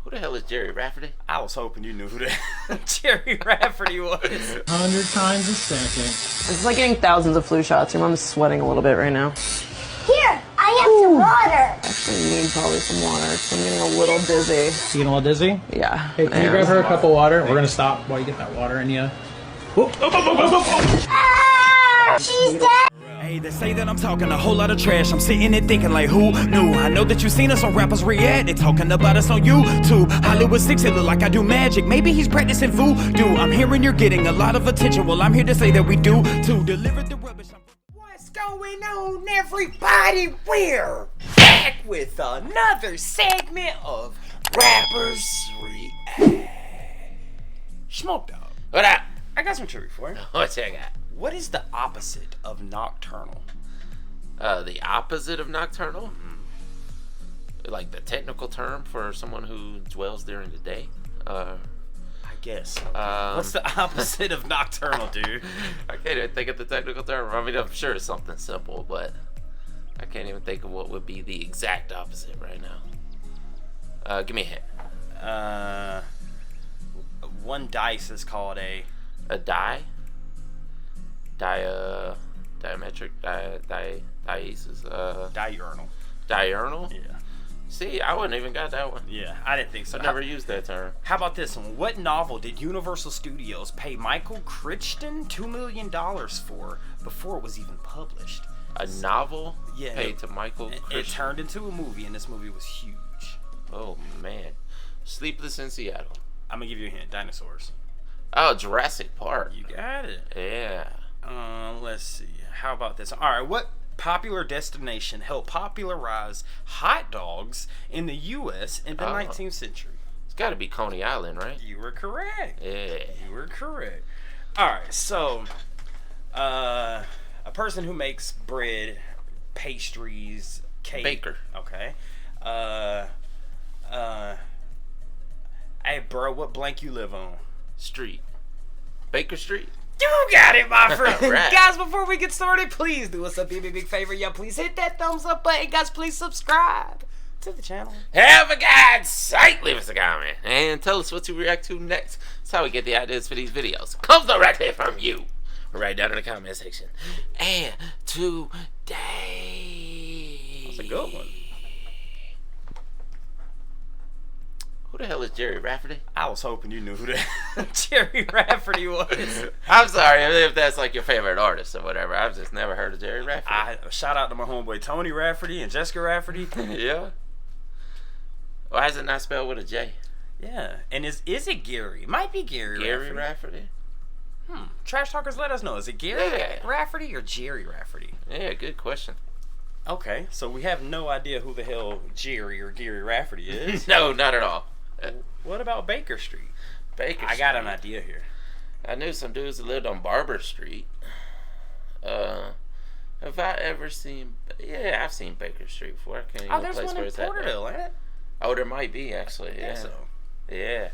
Who the hell is Gerry Rafferty? I was hoping you knew who that Gerry Rafferty was. 100 times a second. It's like getting thousands of flu shots. Your mom's sweating a little bit right now. Here, I have some water. Actually, you need probably some water because I'm getting a little dizzy. You getting a little dizzy? Yeah. Hey, can you grab her a cup of water? We're gonna stop while you get that water in you. Ah, she's dead. Hey, they say that I'm talking a whole lot of trash. I'm sitting there thinking like, who knew? I know that you seen us on rappers react. They talking about us on YouTube. Hollywood 6, it look like I do magic. Maybe he's practicing voodoo. I'm hearing you're getting a lot of attention. Well, I'm here to say that we do to deliver the rubbish. What's going on, everybody? We're back with another segment of Rappers React. Smoke Dog. What up? I got some trivia for you. What's that got? What is the opposite of nocturnal? The opposite of nocturnal? Like the technical term for someone who dwells during the day? I guess. What's the opposite of nocturnal, dude? I can't even think of the technical term. I mean, I'm sure it's something simple, but I can't even think of what would be the exact opposite right now. Give me a hint. One dice is called a die? Diametric, diaesis, diurnal. Diurnal? Yeah. See, I wouldn't even got that one. Yeah, I didn't think so. I never used that term. How about this one? What novel did Universal Studios pay Michael Crichton $2 million for before it was even published? A novel paid to Michael It Crichton. turned into a movie, and this movie was huge. Oh, man. Sleepless in Seattle. I'm going to give you a hint. Dinosaurs. Oh, Jurassic Park. You got it. Yeah. Let's see. How about this? All right, what popular destination helped popularize hot dogs in the U.S. in the 19th century? It's got to be Coney Island, right? You were correct. Yeah. You were correct. All right, so a person who makes bread, pastries, cake. Baker. Okay. Hey, bro, what blank you live on? Street. Baker Street? You got it, my friend. Right. Guys, before we get started, please do us a big favor. Y'all, please hit that thumbs up button. Guys, please subscribe to the channel. Have a God's sake, leave us a comment and tell us what to react to next. That's how we get the ideas for these videos. Comes directly from you. Right down in the comment section. And today, That's a good one. Who the hell is Gerry Rafferty? I was hoping you knew who that Gerry Rafferty was. I'm sorry if that's like your favorite artist or whatever. I've just never heard of Gerry Rafferty. Shout out to my homeboy Tony Rafferty and Jessica Rafferty. Yeah. Why is it not spelled with a J? Yeah. And is it Gary? It might be Gary Rafferty. Trash talkers, let us know. Is it Gary Rafferty or Gerry Rafferty? Yeah, good question. Okay, so we have no idea who the hell Jerry or Gary Rafferty is. No, not at all. What about Baker Street? Baker Street. I got an idea here. I knew some dudes that lived on Barber Street. Have I ever seen? Yeah, I've seen Baker Street before. I can't even There's place one where in it's at. Porterville, ain't it? Oh, there might be actually. I think so. Yeah.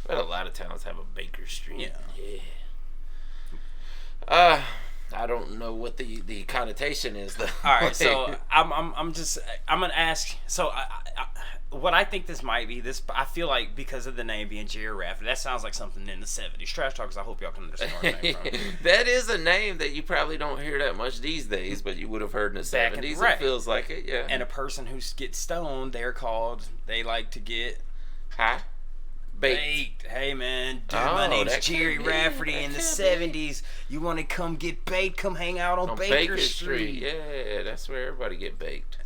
But a lot of towns have a Baker Street. Yeah. Yeah. I don't know what the connotation is though. All right, so I'm gonna ask. So what I think this might be, I feel like because of the name being Gerry Rafferty, that sounds like something in the '70s. Trash talkers, I hope y'all can understand where I'm coming from. That is a name that you probably don't hear that much these days, but you would have heard in the '70s. Right. It feels like it, yeah. And a person who gets stoned, they like to get high. Baked. Hey man, dude, my name's Gerry Rafferty. In the '70s, be. you want to come get baked? Come hang out on Baker Street. Yeah, that's where everybody get baked.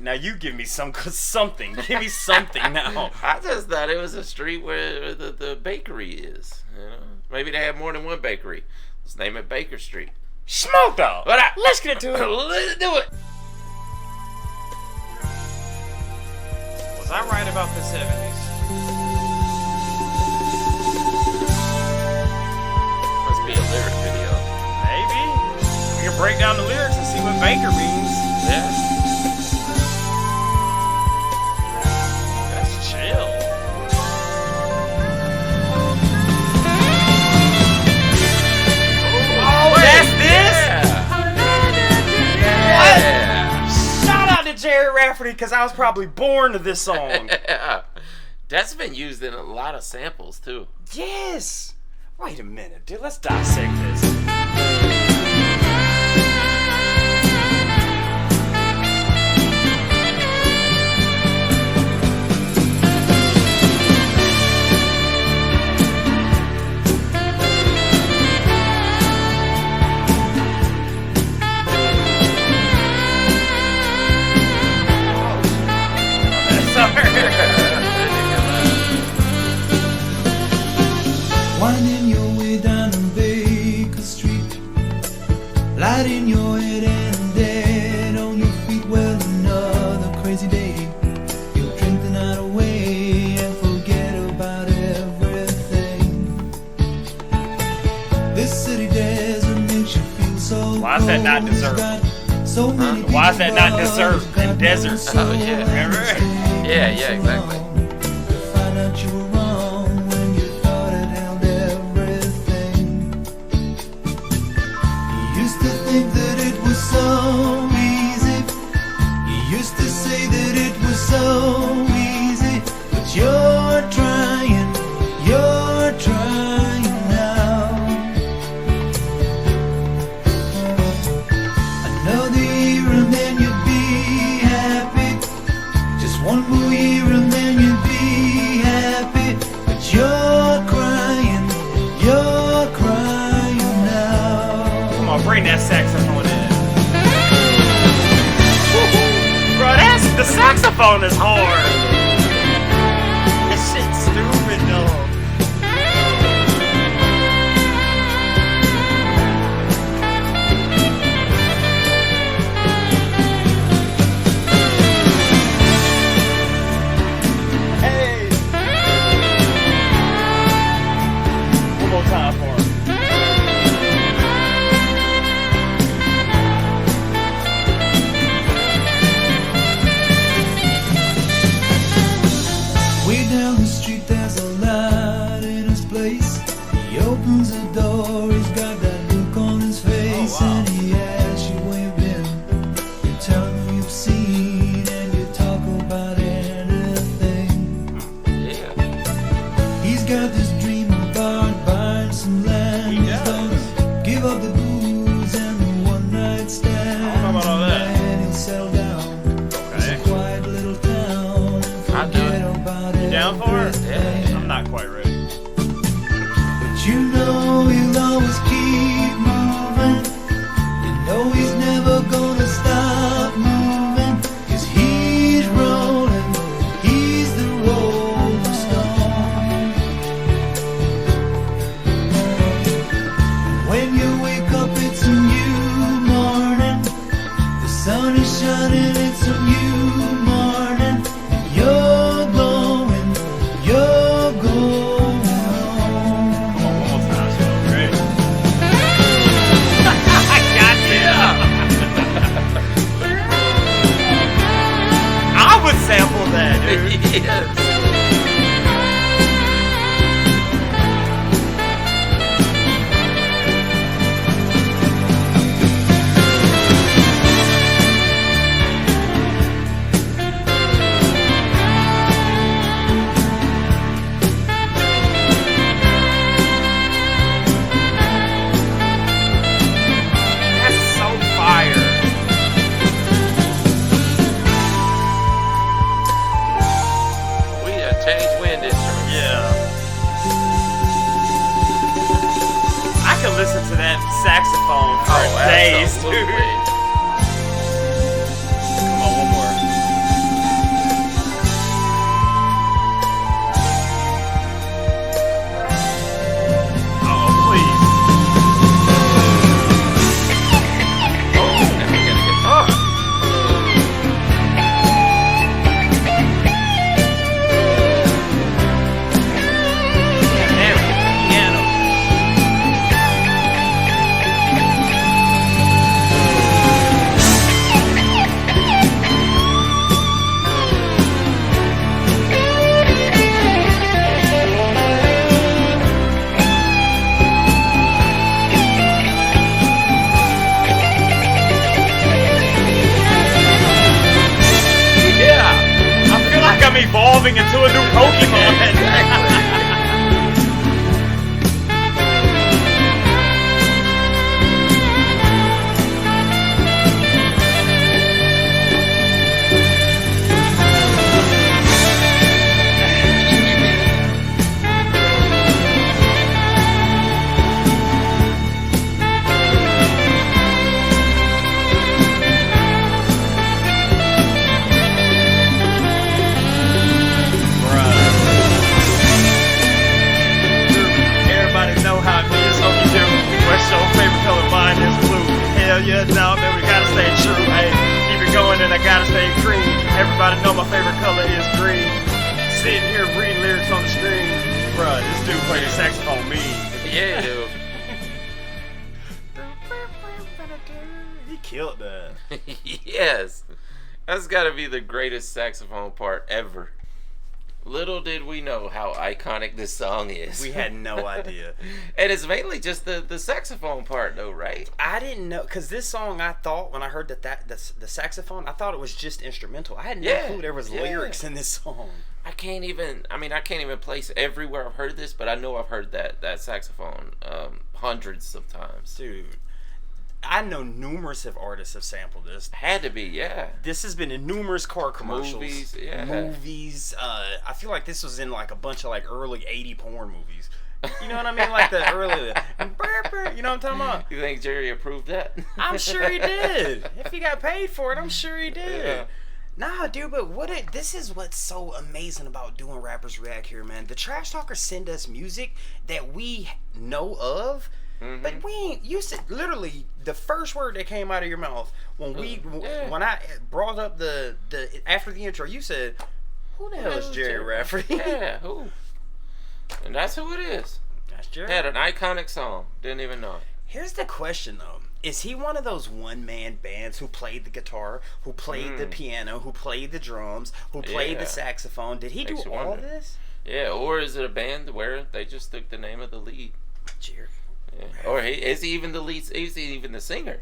Now you give me something. Give me something now. I just thought it was a street where the bakery is. You know, maybe they have more than one bakery. Let's name it Baker Street. Smoke Dog. What up? Let's get into it. Let's do it. Was I right about the '70s? Must be a lyric video. Maybe. We can break down the lyrics and see what Baker means. Yeah. That's chill. Oh, that's this? Yeah. Shout out to Gerry Rafferty because I was probably born to this song. Yeah. That's been used in a lot of samples too. Yes. Wait a minute, dude. Let's dissect this. Winding your way down on Baker Street, lighting your head and dead on your feet. Well, another crazy day. You'll drink the night away and forget about everything. This city desert makes you feel so. Why is that not dessert? So many Why is that not dessert and desert? Oh yeah. Remember? Yeah, exactly. Find out you were wrong when you thought it held everything. You used to think that it was so easy. You used to say that it was so easy. But you're trying now. Another year and then you'd be happy. Just one more year and then you'd be happy. But you're crying now. Come on, bring that saxophone in. Bro, the saxophone is hard. This shit's stupid, though. Hey! One more time for him. Way down the street there's a light in his place. He opens the door, he's got that look on his face. Oh, wow. And he asks you where you've been. You tell him who you've seen and you talk about anything. Yeah. He's got this dream about buying some land. He He's does. gonna give up the booze and the one night stand. I don't know about all that. And he'll settle down. It's a Okay. quiet little town. I'll do it. About You down for it? Yeah. I'm not quite ready. But you know he'll always keep moving. You know he's never gonna stop moving. 'Cause he's rolling, he's the rolling stone. When you wake up it's a new morning. The sun is shining, it's a new morning. You're going home. Come on, one more time, so great. I got you. I would sample that, dude. Yes. That's so fire. We changed wind instruments. Yeah. I could listen to that saxophone for days, absolutely. dude. Come on, one more. Oh, please. Oh, and we got a guitar. Damn it, piano. evolving into a new Pokemon. Yeah, no, man, we gotta stay true. Hey, keep it going and I gotta stay green. Everybody know my favorite color is green. Sitting here reading lyrics on the screen. Bruh, this dude played the saxophone mean. Yeah, dude. He killed that. Yes. That's gotta be the greatest saxophone part ever. Little did we know how iconic this song is. We had no idea. And it's mainly just the saxophone part, though, right? I didn't know, because this song, I thought, when I heard the saxophone, I thought it was just instrumental. I had no clue there was lyrics in this song. I can't even place everywhere I've heard this, but I know I've heard that saxophone hundreds of times. Dude, I know numerous of artists have sampled this. Had to be, yeah. This has been in numerous car commercials. Movies, yeah. Movies. I feel like this was in like a bunch of like early 80 porn movies. You know what I mean? Like the early, you know what I'm talking about? You think Gerry approved that? I'm sure he did. If he got paid for it, I'm sure he did. Yeah. Nah, dude, but this is what's so amazing about doing Rappers React here, man. The Trash Talkers send us music that we know of. Mm-hmm. But we ain't used to. Literally, the first word that came out of your mouth when when I brought up the after the intro, you said, "Who the hell is Gerry Rafferty?" Yeah, who? And that's who it is. That's Gerry. Had an iconic song. Didn't even know it. Here's the question, though: is he one of those one-man bands who played the guitar, who played the piano, who played the drums, who played the saxophone? Did he do all this? Yeah, or is it a band where they just took the name of the lead? Gerry. Yeah. Or is he even the lead? Is he even the singer?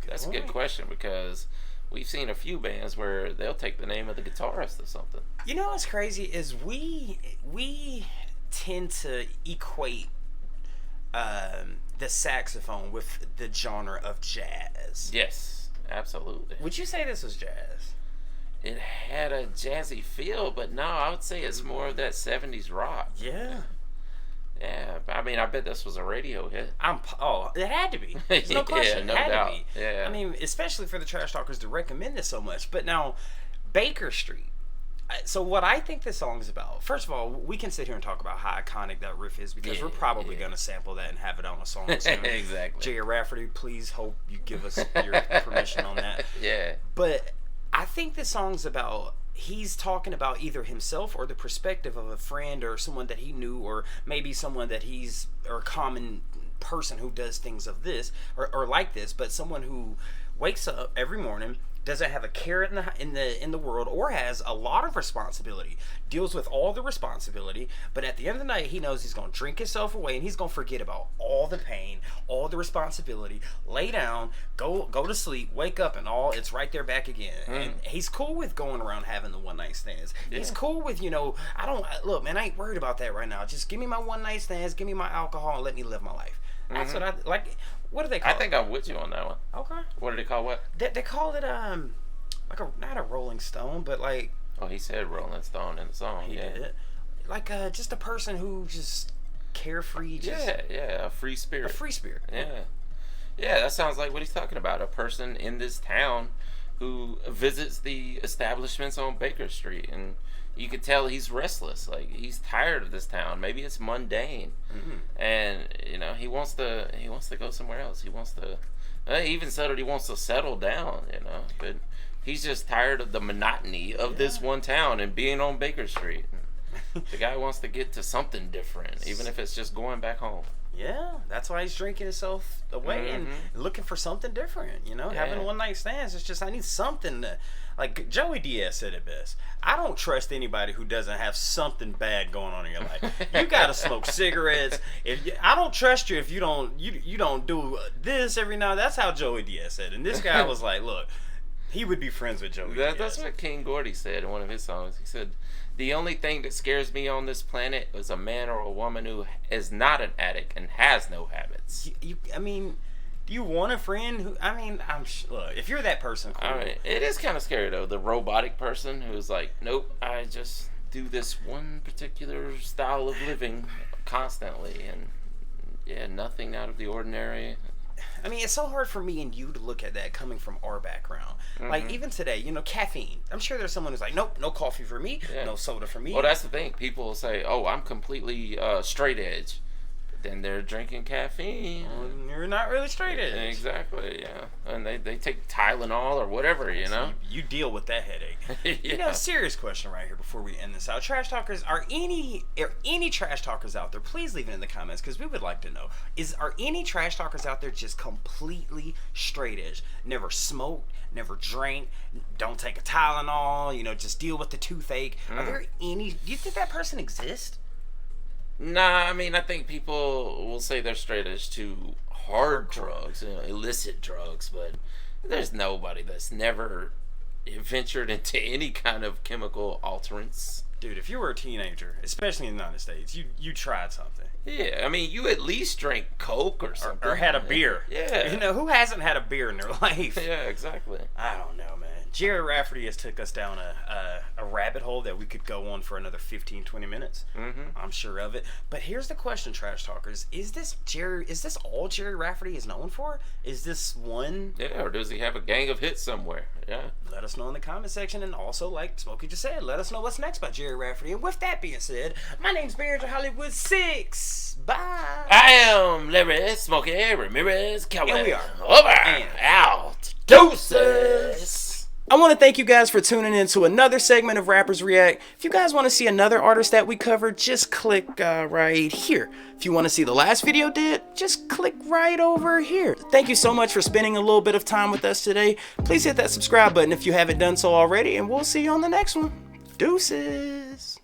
That's a good question, because we've seen a few bands where they'll take the name of the guitarist or something. You know what's crazy is we tend to equate the saxophone with the genre of jazz. Yes, absolutely. Would you say this was jazz? It had a jazzy feel, but no, I would say it's more of that 70s rock. Yeah. Yeah, I mean, I bet this was a radio hit. It had to be. There's no question. No it had doubt. to be. Yeah. I mean, especially for the Trash Talkers to recommend this so much. But now, Baker Street. So what I think this song is about, first of all, we can sit here and talk about how iconic that riff is, because we're probably going to sample that and have it on a song soon. Exactly. Gerry Rafferty, please hope you give us your permission on that. Yeah. But I think this song's about, he's talking about either himself or the perspective of a friend or someone that he knew, or maybe someone that or a common person who does things of this or like this, but someone who wakes up every morning, doesn't have a care in the world, or has a lot of responsibility, deals with all the responsibility, but at the end of the night, he knows he's going to drink himself away and he's going to forget about all the pain, all the responsibility, lay down, go to sleep, wake up, and it's right there back again. And he's cool with going around having the one night stands. Yeah. He's cool with, look, man, I ain't worried about that right now. Just give me my one night stands, give me my alcohol, and let me live my life. That's what I like. What do they call it? I think I'm with you on that one. Okay. What do they call what? They call it like not a Rolling Stone, but like. Oh, he said Rolling Stone in the song. He did. Like just a person who just carefree. A free spirit. A free spirit. Yeah, that sounds like what he's talking about. A person in this town who visits the establishments on Baker Street, and you could tell he's restless. Like, he's tired of this town. Maybe it's mundane, and he wants to go somewhere else. He wants to. He even said that he wants to settle down. But he's just tired of the monotony of this one town and being on Baker Street. The guy wants to get to something different, even if it's just going back home. Yeah, that's why he's drinking himself away and looking for something different. Having one night stands. It's just, I need something to, like Joey Diaz said it best. I don't trust anybody who doesn't have something bad going on in your life. You gotta smoke cigarettes. I don't trust you if you don't do this every now. That's how Joey Diaz said. And this guy was like, look. He would be friends with Joey. That's what King Gordy said in one of his songs. He said, "The only thing that scares me on this planet is a man or a woman who is not an addict and has no habits." I mean, do you want a friend who? I mean, look, if you're that person, cool. I mean, it is kind of scary though. The robotic person who's like, "Nope, I just do this one particular style of living constantly, and yeah, nothing out of the ordinary." I mean, it's so hard for me and you to look at that coming from our background. Like, even today, you know, caffeine. I'm sure there's someone who's like, nope, no coffee for me, no soda for me. Well, that's the thing. People will say, "Oh, I'm completely straight edge." Then they're drinking caffeine. You're not really straight edge. Exactly, yeah. And they take Tylenol or whatever, you know? You deal with that headache. Yeah. You know, serious question right here before we end this out. Trash talkers, are any trash talkers out there? Please leave it in the comments because we would like to know. Are any trash talkers out there just completely straight edge? Never smoked, never drank, don't take a Tylenol, you know, just deal with the toothache. Are there any, do you think that person exists? Nah, I mean, I think people will say they're straight edge to hard drugs, you know, illicit drugs, but there's nobody that's never ventured into any kind of chemical alterance. Dude, if you were a teenager, especially in the United States, you tried something. Yeah, I mean, you at least drank Coke or something. Or had a beer. Yeah. You know, who hasn't had a beer in their life? Yeah, exactly. I don't know, man. Gerry Rafferty has took us down a rabbit hole that we could go on for another 15, 20 minutes. I'm sure of it. But here's the question, Trash Talkers. Is this all Gerry Rafferty is known for? Is this one? Yeah, or does he have a gang of hits somewhere? Yeah. Let us know in the comment section. And also, like Smokey just said, let us know what's next by Gerry Rafferty. And with that being said, my name's Gerry Hollywood 6. Bye. I am Larry Smokey Ramirez Kelly. And we are over and out. Deuces. I want to thank you guys for tuning in to another segment of Rappers React. If you guys want to see another artist that we covered, just click right here. If you want to see the last video did, just click right over here. Thank you so much for spending a little bit of time with us today. Please hit that subscribe button if you haven't done so already, and we'll see you on the next one. Deuces.